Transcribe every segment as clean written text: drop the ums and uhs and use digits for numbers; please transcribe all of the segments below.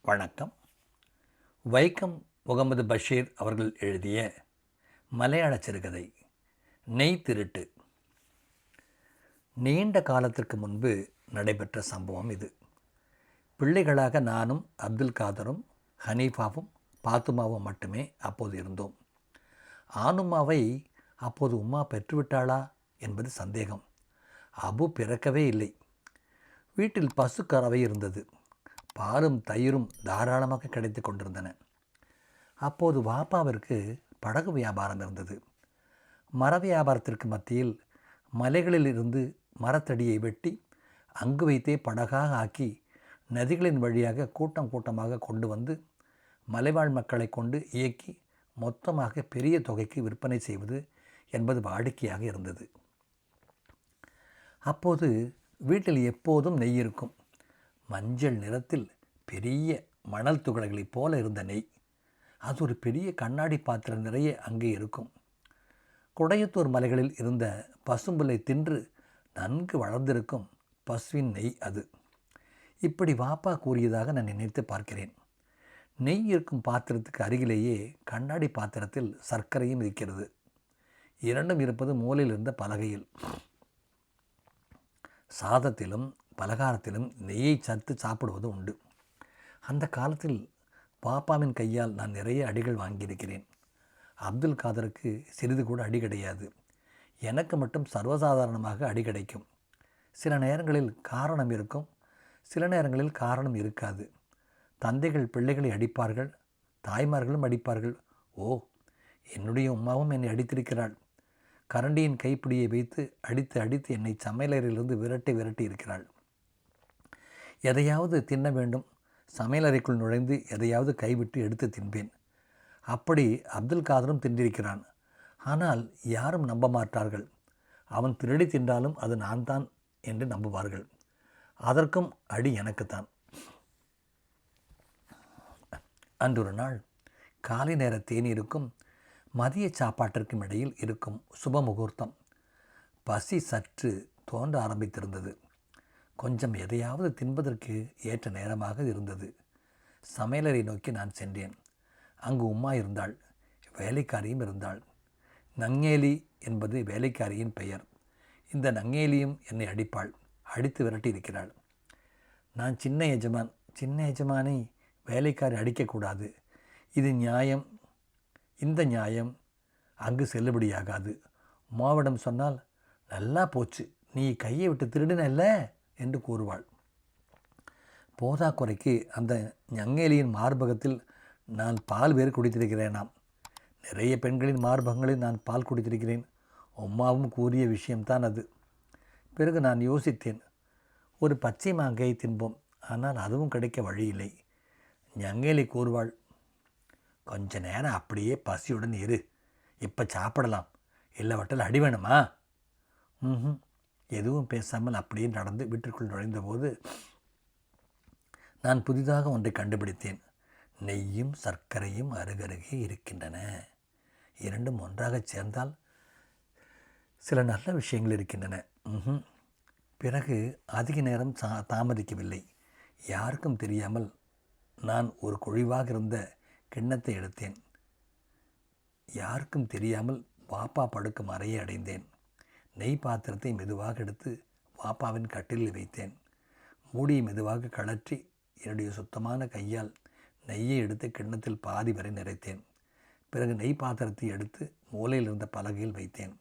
வணக்கம். வைக்கம் முகமது பஷீர் அவர்கள் எழுதிய மலையாள சிறுகதை நெய் திருட்டு. நீண்ட காலத்திற்கு முன்பு நடைபெற்ற சம்பவம் இது. பிள்ளைகளாக நானும் அப்துல் காதரும் ஹனீஃபாவும் பாத்துமாவும் மட்டுமே அப்போது இருந்தோம். ஆனுமாவை அப்போது உம்மா பெற்றுவிட்டாளா என்பது சந்தேகம். அபு பிறக்கவே இல்லை. வீட்டில் பசு கறவை இருந்தது. பாலும் தயிரும் தாராளமாக கிடைத்து கொண்டிருந்தன. அப்போது வாப்பாவிற்கு படகு வியாபாரம் இருந்தது. மர வியாபாரத்திற்கு மத்தியில் மலைகளில் இருந்து மரத்தடியை வெட்டி அங்கு வைத்தே படகாக ஆக்கி நதிகளின் வழியாக கூட்டம் கூட்டமாக கொண்டு வந்து மலைவாழ் மக்களை கொண்டு இயக்கி மொத்தமாக பெரிய தொகைக்கு விற்பனை செய்வது என்பது வாடிக்கையாக இருந்தது. அப்போது வீட்டில் எப்போதும் நெய் இருக்கும். மஞ்சள் நிறத்தில் பெரிய மணல் துகள்களைப் போல இருந்த நெய். அது ஒரு பெரிய கண்ணாடி பாத்திரம் நிறைய அங்கே இருக்கும். குடையத்தூர் மலைகளில் இருந்த பசும்புலை தின்று நன்கு வளர்ந்திருக்கும் பசுவின் நெய் அது. இப்படி வாப்பா கூறியதாக நான் நினைத்து பார்க்கிறேன். நெய் இருக்கும் பாத்திரத்துக்கு அருகிலேயே கண்ணாடி பாத்திரத்தில் சர்க்கரையும் இருக்கிறது. இரண்டும் இருப்பது மூலையில் இருந்த பலகையில். சாதத்திலும் பலகாரத்திலும் நெய்யை சத்து சாப்பிடுவது உண்டு. அந்த காலத்தில் பாப்பாவின் கையால் நான் நிறைய அடிகள் வாங்கியிருக்கிறேன். அப்துல் காதருக்கு சிறிது கூட அடி கிடையாது. எனக்கு மட்டும் சர்வசாதாரணமாக அடி கிடைக்கும். சில நேரங்களில் காரணம் இருக்கும், சில நேரங்களில் காரணம் இருக்காது. தந்தைகள் பிள்ளைகளை அடிப்பார்கள், தாய்மார்களும் அடிப்பார்கள். ஓ, என்னுடைய உம்மாவும் என்னை அடித்திருக்கிறாள். கரண்டியின் கைப்பிடியை வைத்து அடித்து அடித்து என்னை சமையலறையிலிருந்து விரட்டி இருக்கிறாள். எதையாவது தின்ன வேண்டும், சமையலறைக்குள் நுழைந்து எதையாவது கைவிட்டு எடுத்து தின்பேன். அப்படி அப்துல் காதரும் தின்றிருக்கிறான். ஆனால் யாரும் நம்ப மாட்டார்கள். அவன் திருடி தின்றாலும் அது நான் தான் என்று நம்புவார்கள். அதற்கும் அடி எனக்குத்தான். அன்றொரு நாள் காலை நேர தேநீருக்கும் மதிய சாப்பாட்டிற்கும் இடையில் இருக்கும் சுப முகூர்த்தம். பசி சற்று தோன்ற ஆரம்பித்திருந்தது. கொஞ்சம் எதையாவது தின்பதற்கு ஏற்ற நேரமாக இருந்தது. சமையலறை நோக்கி நான் சென்றேன். அங்கு உம்மா இருந்தாள். வேலைக்காரியும் இருந்தாள். நங்கேலி என்பது வேலைக்காரியின் பெயர். இந்த நங்கேலியும் என்னை அடிப்பாள். அடித்து விரட்டி இருக்கிறாள். நான் சின்ன எஜமானை வேலைக்காரி அடிக்கக்கூடாது. இது நியாயம். இந்த நியாயம் அங்கு செல்லுபடியாகாது. உமாவிடம் சொன்னால், நல்லா போச்சு, நீ கையை விட்டு திருடினல்ல என்று கூறுவாள். போதாக்குறைக்கு அந்த ஞங்கேலியின் மார்பகத்தில் நான் பால் வேறு குடித்திருக்கிறேனாம். நிறைய பெண்களின் மார்பகங்களில் நான் பால் குடித்திருக்கிறேன். உம்மாவும் கூறிய விஷயம்தான் அது. பிறகு நான் யோசித்தேன். ஒரு பச்சை மாங்காயை தின்போம், ஆனால் அதுவும் கிடைக்க வழியில்லை. ஞங்கேலி கூறுவாள், கொஞ்ச நேரம் அப்படியே பசியுடன் இரு, இப்போ சாப்பிடலாம், இல்லவற்றில் அடி வேணுமா? எதுவும் பேசாமல் அப்படியே நடந்து வீட்டிற்குள் நுழைந்தபோது நான் புதிதாக ஒன்றை கண்டுபிடித்தேன். நெய்யும் சர்க்கரையும் அருகருகே இருக்கின்றன. இரண்டும் ஒன்றாக சேர்ந்தால் சில நல்ல விஷயங்கள் இருக்கின்றன. பிறகு அதிக நேரம் தாமதிக்கவில்லை. யாருக்கும் தெரியாமல் நான் ஒரு குழிவாக இருந்த கிண்ணத்தை எடுத்தேன். யாருக்கும் தெரியாமல் வாப்பா படுக்கும் அறையை அடைந்தேன். நெய் பாத்திரத்தை மெதுவாக எடுத்து வாப்பாவின் கட்டிலில் வைத்தேன். மூடியை மெதுவாக கழற்றி என்னுடைய சுத்தமான கையால் நெய்யை எடுத்து கிண்ணத்தில் பாதி வரை நிறைத்தேன். பிறகு நெய் பாத்திரத்தை எடுத்து மூலையில் இருந்த பலகையில் வைத்தேன்.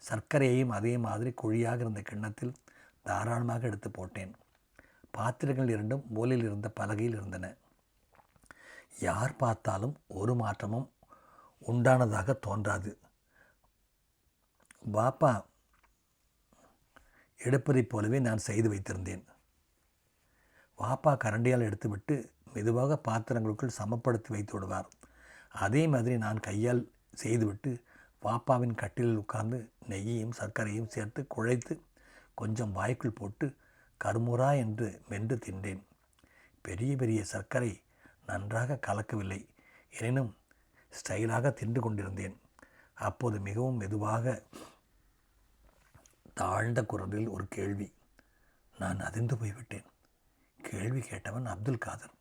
சர்க்கரையையும் அதே மாதிரி குழியாக இருந்த கிண்ணத்தில் தாராளமாக எடுத்து போட்டேன். பாத்திரங்கள் இரண்டும் மூலையில் இருந்த பலகையில் இருந்தன. யார் பார்த்தாலும் ஒரு மாற்றமும் உண்டானதாக தோன்றாது. பாப்பா எடுப்பதைப் போலவே நான் செய்து வைத்திருந்தேன். வாப்பா கரண்டியால் எடுத்துவிட்டு மெதுவாக பாத்திரங்களுக்குள் சமப்படுத்தி வைத்து விடுவார். அதே மாதிரி நான் கையால் செய்துவிட்டு வாப்பாவின் கட்டிலில் உட்கார்ந்து நெய்யையும் சர்க்கரையும் சேர்த்து குழைத்து கொஞ்சம் வாய்க்குள் போட்டு கருமுறா என்று மென்று தின்றேன். பெரிய பெரிய சர்க்கரை நன்றாக கலக்கவில்லை. எனினும் ஸ்டைலாக தின்று கொண்டிருந்தேன். அப்போது மிகவும் மெதுவாக தாழ்ந்த குரலில் ஒரு கேள்வி. நான் அதிர்ந்து போய்விட்டேன். கேள்வி கேட்டவன் அப்துல் காதர்.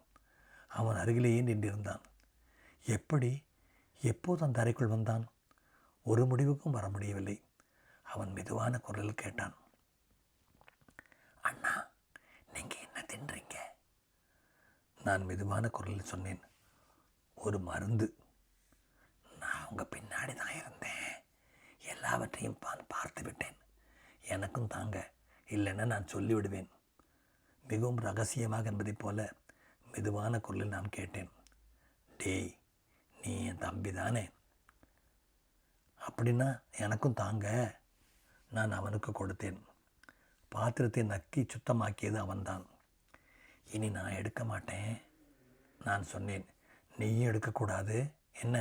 அவன் அருகிலேயே நின்றிருந்தான். எப்படி, எப்போது அந்த அறைக்குள் வந்தான்? ஒரு முடிவுக்கும் வர முடியவில்லை. அவன் மெதுவான குரலில் கேட்டான், அண்ணா, நீங்கள் என்ன தின்றீங்க? நான் மெதுவான குரலில் சொன்னேன், ஒரு மருந்து. நான் உங்கள் பின்னாடி தான் இருந்தேன். எல்லாவற்றையும் பார்த்து விட்டேன். எனக்கும் தாங்க, இல்லைன்னா நான் சொல்லிவிடுவேன். மிகவும் ரகசியமாக என்பதைப் போல மெதுவான குரலில் நான் கேட்டேன், டேய், நீ என் தம்பி தானே? அப்படின்னா எனக்கும் தாங்க. நான் அவனுக்கு கொடுத்தேன். பாத்திரத்தை நக்கி சுத்தமாக்கியது அவன்தான். இனி நான் எடுக்க மாட்டேன், நான் சொன்னேன். நீயும் எடுக்கக்கூடாது என்ன?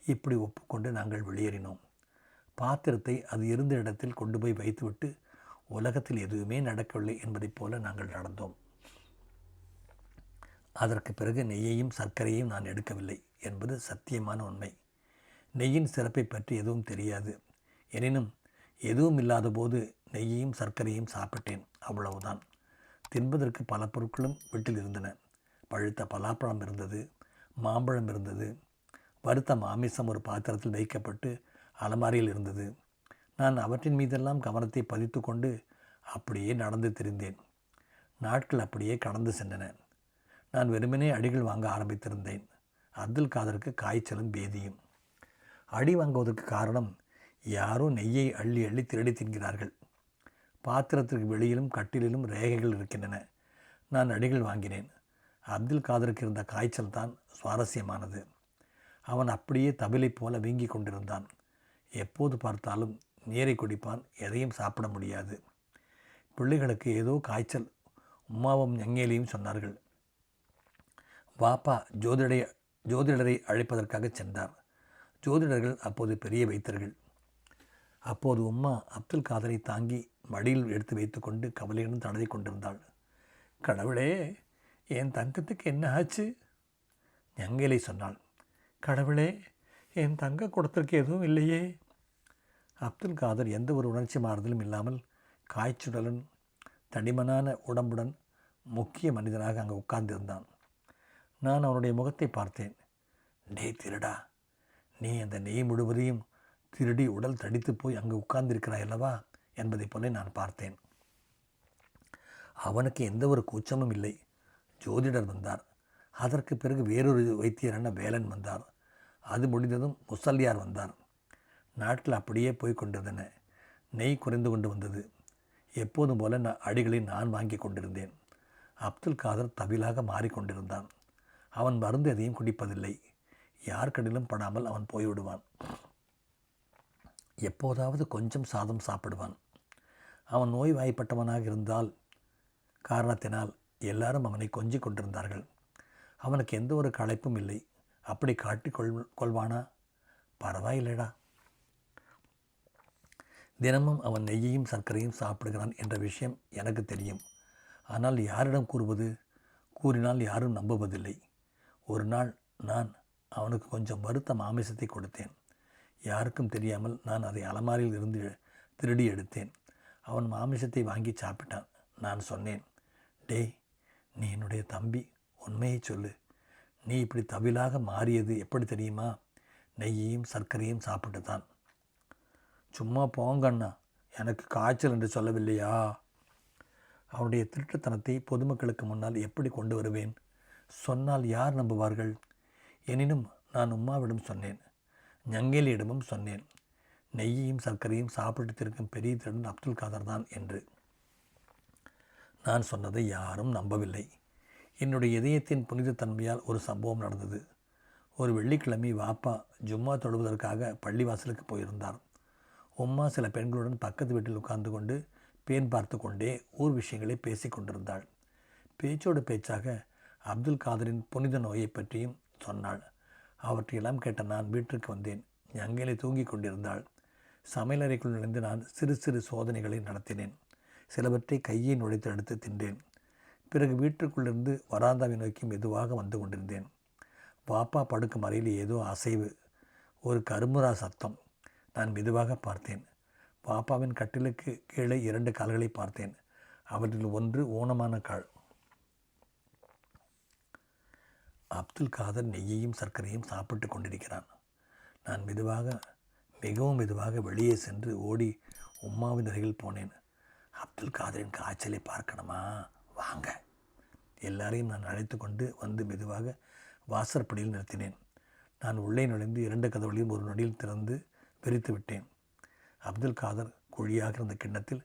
இப்படி ஒப்புக்கொண்டு நாங்கள் வெளியேறினோம். பாத்திரத்தை அது இருந்த இடத்தில் கொண்டு போய் வைத்துவிட்டு உலகத்தில் எதுவுமே நடக்கவில்லை என்பதைப் போல நாங்கள் நடந்தோம். அதற்கு பிறகு நெய்யையும் சர்க்கரையும் நான் எடுக்கவில்லை என்பது சத்தியமான உண்மை. நெய்யின் சிறப்பை பற்றி எதுவும் தெரியாது. எனினும் எதுவும் இல்லாத போது நெய்யையும் சர்க்கரையும் சாப்பிட்டேன், அவ்வளவுதான். தின்பதற்கு பல பொருட்களும் வீட்டில் இருந்தன. பழுத்த பலாப்பழம் இருந்தது, மாம்பழம் இருந்தது, வறுத்த மாமிசம் ஒரு பாத்திரத்தில் வைக்கப்பட்டு அலமாரியில் இருந்தது. நான் அவற்றின் மீதெல்லாம் கவனத்தை பதித்து கொண்டு அப்படியே நடந்து திரிந்தேன். நாட்கள் அப்படியே கடந்து சென்றன. நான் வெறுமனே அடிகள் வாங்க ஆரம்பித்திருந்தேன். அப்துல் காதருக்கு காய்ச்சலும் பேதியும். அடி வாங்குவதற்கு காரணம், யாரோ நெய்யை அள்ளி அள்ளி திருடி தின்கிறார்கள். பாத்திரத்திற்கு வெளியிலும் கட்டிலும் ரேகைகள் இருக்கின்றன. நான் அடிகள் வாங்கினேன். அப்துல் காதருக்கு இருந்த காய்ச்சல் தான் சுவாரஸ்யமானது. அவன் அப்படியே தபிலை போல வீங்கி கொண்டிருந்தான். எப்போது பார்த்தாலும் நீரை குடிப்பான், எதையும் சாப்பிட முடியாது. பிள்ளைகளுக்கு ஏதோ காய்ச்சல். உம்மாவும் ஞங்கேலியும் சொன்னார்கள். வாப்பா ஜோதிடரை அழைப்பதற்காக சென்றார். ஜோதிடர்கள் அப்போது பெரிய வைத்தர்கள். அப்போது உம்மா அப்துல் காதரை தாங்கி மடியில் எடுத்து வைத்து கொண்டு கவலையுடன் தடவி கொண்டிருந்தாள். கடவுளே, என் தங்கத்துக்கு என்ன ஆச்சு? ஞங்கேலை சொன்னாள். கடவுளே, என் தங்க குடத்திற்கு எதுவும் இல்லையே. அப்துல் காதர் எந்த ஒரு உணர்ச்சி மாறுதலும் இல்லாமல் காய்ச்சுடலுடன் தடிமனான உடம்புடன் முக்கிய மனிதனாக அங்கே உட்கார்ந்திருந்தான். நான் அவனுடைய முகத்தை பார்த்தேன். டே திருடா, நீ அந்த நெய் முழுவதையும் திருடி உடல் தடித்து போய் அங்கு உட்கார்ந்திருக்கிறாய் அல்லவா என்பதை போல நான் பார்த்தேன். அவனுக்கு எந்த ஒரு கூச்சமும் இல்லை. ஜோதிடர் வந்தார். அதற்கு பிறகு வேறொரு வைத்தியரான வேலன் வந்தார். அது முடிந்ததும் முசல்லியார் வந்தார். நாட்கள் அப்படியே போய் கொண்டிருந்தன. நெய் குறைந்து கொண்டு வந்தது. எப்போதும் போல அடிகளை நான் வாங்கி கொண்டிருந்தேன். அப்துல் காதர் தவிலாக மாறிக்கொண்டிருந்தான். அவன் மருந்து எதையும் குடிப்பதில்லை. யார் கண்ணிலும் படாமல் அவன் போய்விடுவான். எப்போதாவது கொஞ்சம் சாதம் சாப்பிடுவான். அவன் நோய்வாய்ப்பட்டவனாக இருந்தால் காரணத்தினால் எல்லாரும் அவனை கொஞ்சிக் கொண்டிருந்தார்கள். அவனுக்கு எந்த ஒரு களைப்பும் இல்லை. அப்படி கொள்வானா? பரவாயில்லைடா. தினமும் அவன் நெய்யையும் சர்க்கரையும் சாப்பிடுகிறான் என்ற விஷயம் எனக்கு தெரியும். ஆனால் யாரிடம் கூறுவது? கூறினால் யாரும் நம்புவதில்லை. ஒரு நாள் நான் அவனுக்கு கொஞ்சம் வறுத்த மாமிசத்தை கொடுத்தேன். யாருக்கும் தெரியாமல் நான் அதை அலமாரியில் இருந்து திருடி எடுத்தேன். அவன் மாமிசத்தை வாங்கி சாப்பிட்டான். நான் சொன்னேன், டேய், நீ என்னுடைய தம்பி, உண்மையை சொல்லு. நீ இப்படி தவிலாக மாறியது எப்படி தெரியுமா? நெய்யையும் சர்க்கரையும் சாப்பிட்டு தான். சும்மா போங்கண்ணா, எனக்கு காய்ச்சல் என்று சொல்லவில்லையா? அவனுடைய திருட்டுத்தனத்தை பொதுமக்களுக்கு முன்னால் எப்படி கொண்டு வருவேன்? சொன்னால் யார் நம்புவார்கள்? எனினும் நான் உம்மாவிடம் சொன்னேன், ஞங்கேலியிடமும் சொன்னேன். நெய்யையும் சர்க்கரையும் சாப்பிட்டு திருக்கும் பெரிய திருடன் அப்துல் காதர் தான் என்று. நான் சொன்னதை யாரும் நம்பவில்லை. என்னுடைய இதயத்தின் புனிதத்தன்மையால் ஒரு சம்பவம் நடந்தது. ஒரு வெள்ளிக்கிழமை வாப்பா ஜும்மா தொழுவதற்காக பள்ளிவாசலுக்கு போயிருந்தார். உம்மா சில பெண்களுடன் பக்கத்து வீட்டில் உட்கார்ந்து கொண்டு பேன் பார்த்து கொண்டே ஊர் விஷயங்களை பேசி கொண்டிருந்தாள். பேச்சோடு பேச்சாக அப்துல் காதரின் புனித நோயை பற்றியும் சொன்னாள். அவற்றையெல்லாம் கேட்ட நான் வீட்டிற்கு வந்தேன். ஞங்கேலை தூங்கி கொண்டிருந்தாள். சமையலறைக்குள் நுழைந்து நான் சிறு சிறு சோதனைகளை நடத்தினேன். சிலவற்றை கையை நுழைத்து எடுத்து தின்றேன். பிறகு வீட்டுக்குள்ளிருந்து வராந்தாவை நோக்கி மெதுவாக வந்து கொண்டிருந்தேன். வாப்பா படுக்கும் அறையில் ஏதோ அசைவு, ஒரு கருமுறா சத்தம். நான் மெதுவாக பார்த்தேன். பாப்பாவின் கட்டிலுக்கு கீழே 2 கால்களை பார்த்தேன். அவற்றில் ஒன்று ஊனமான கால். அப்துல் காதர் நெய்யையும் சர்க்கரையும் சாப்பிட்டு கொண்டிருக்கிறான். நான் மிகவும் மெதுவாக வெளியே சென்று ஓடி உம்மாவின் அருகில் போனேன். அப்துல் காதரின் காய்ச்சலை பார்க்கணுமா? வாங்க. எல்லாரையும் நான் அழைத்து கொண்டு வந்து மெதுவாக வாசற்படியில் நிறுத்தினேன். நான் உள்ளே நுழைந்து 2 கதவுகளையும் ஒரு நொடியில் திறந்து விரித்து விட்டேன். அப்துல் காதர் குழியாக இருந்த கிண்ணத்தில்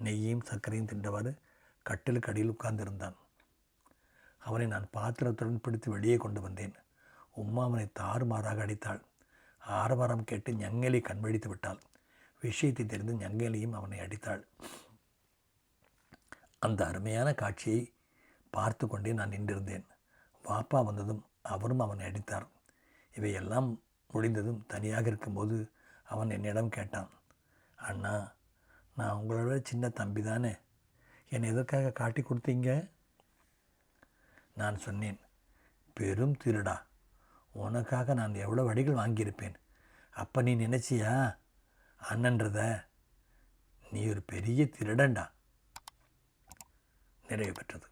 நெய்யையும் சர்க்கரையும் தின்றவாறு கட்டிலுக்கு அடியில் உட்கார்ந்திருந்தான். அவனை நான் பாத்திரத்துடன் பிடித்து வெளியே கொண்டு வந்தேன். உம்மா அவனை தாறுமாறாக அடித்தாள். ஆரவாரம் கேட்டு ஞங்கேலை கண்வழித்து விட்டாள். விஷயத்தை தெரிந்து ஞங்கேலையும் அவனை அடித்தாள். அந்த அருமையான காட்சியை பார்த்து கொண்டே நான் நின்றிருந்தேன். வாப்பா வந்ததும் அவரும் அவனை அடித்தார். இவையெல்லாம் முடிந்ததும் தனியாக இருக்கும்போது அவன் என்னிடம் கேட்டான், அண்ணா, நான் உங்களோட சின்ன தம்பி தானே, என்னை எதற்காக காட்டி கொடுத்தீங்க? நான் சொன்னேன், பெரும் திருடா, உனக்காக நான் எவ்வளோ வடிகள் வாங்கியிருப்பேன். அப்போ நீ நினச்சியா அண்ணன்றத? நீ ஒரு பெரிய திருடன்டா. நிறைவு பெற்றது.